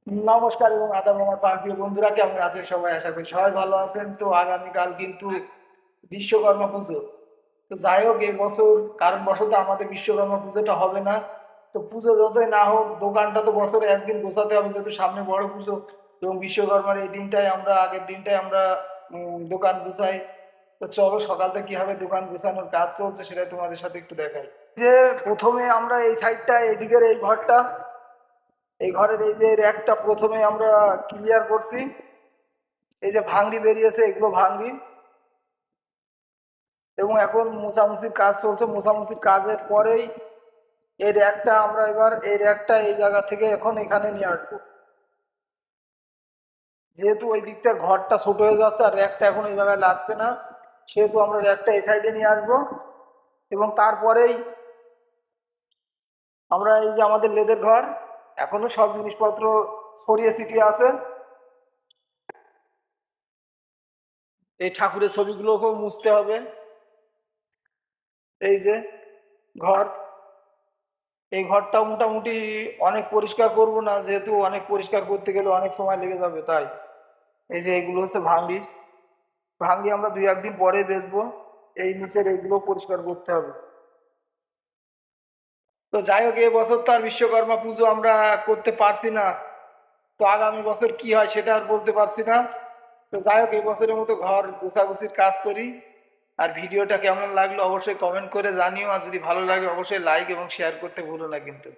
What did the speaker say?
নমস্কার এবং আদাব আমার প্রিয় বন্ধুরা, কেমন আছেন সবাই? আশা করি সবাই ভালো আছেন। তো আগামীকাল কিন্তু বিশ্বকর্মা পুজো। তো যাই হোক, এই বছর কারণবশত আমাদের বিশ্বকর্মা পুজোটা হবে না। তো পুজো যতই না হোক, দোকানটা তো বছরে একদিন গোছাতে হবে, যেহেতু সামনে বড় পুজো। এবং বিশ্বকর্মার এই দিনটায় আমরা আগের দিনটায় আমরা দোকান গুছাই। তো চলো, সকালটা কিভাবে দোকান গোছানোর কাজ চলছে সেটাই তোমাদের সাথে একটু দেখাই। যে প্রথমে আমরা এই সাইডটা, এদিকের এই ঘরটা, এই ঘরের এই যে র্যাকটা প্রথমে আমরা ক্লিয়ার করছি। এই যে ভাঙড়ি বেরিয়েছে, এগুলো ভাঙড়ি। এবং এখন মোছামুছির কাজ চলছে। মোছামুছির কাজের পরেই এই র্যাকটা আমরা এবার এই র্যাকটা এই জায়গা থেকে এখন এখানে নিয়ে আসবো। যেহেতু ওই দিকটা ঘরটা ছোট হয়ে যাচ্ছে আর র্যাকটা এখন এই জায়গায় লাগছে না, সেহেতু আমরা র্যাকটা এই সাইডে নিয়ে আসবো। এবং তারপরেই আমরা এই যে আমাদের লেদের ঘর, এখনো সব জিনিসপত্র ছড়িয়ে ছিটিয়ে আছে। এই ঠাকুরের ছবিগুলোকেও মুছতে হবে। এই যে ঘর, এই ঘরটা মোটামুটি অনেক পরিষ্কার করব না, যেহেতু অনেক পরিষ্কার করতে গেলে অনেক সময় লেগে যাবে, তাই এই যে এগুলো হচ্ছে ভাঙড়ি। ভাঙড়ি আমরা দুই একদিন পরে বেচবো। এই নিচের এইগুলো পরিষ্কার করতে হবে। তো যাই হোক, এবছর তো আর বিশ্বকর্মা পুজো আমরা করতে পারছি না। তো আগামী বছর কি হয় সেটা আর বলতে পারছি না। তো যাই হোক, এই বছরের মতো ঘর গোছাগুছির কাজ করি। আর ভিডিওটা কেমন লাগলো অবশ্যই কমেন্ট করে জানিও। আর যদি ভালো লাগে অবশ্যই লাইক এবং শেয়ার করতে ভুলো না কিন্তু।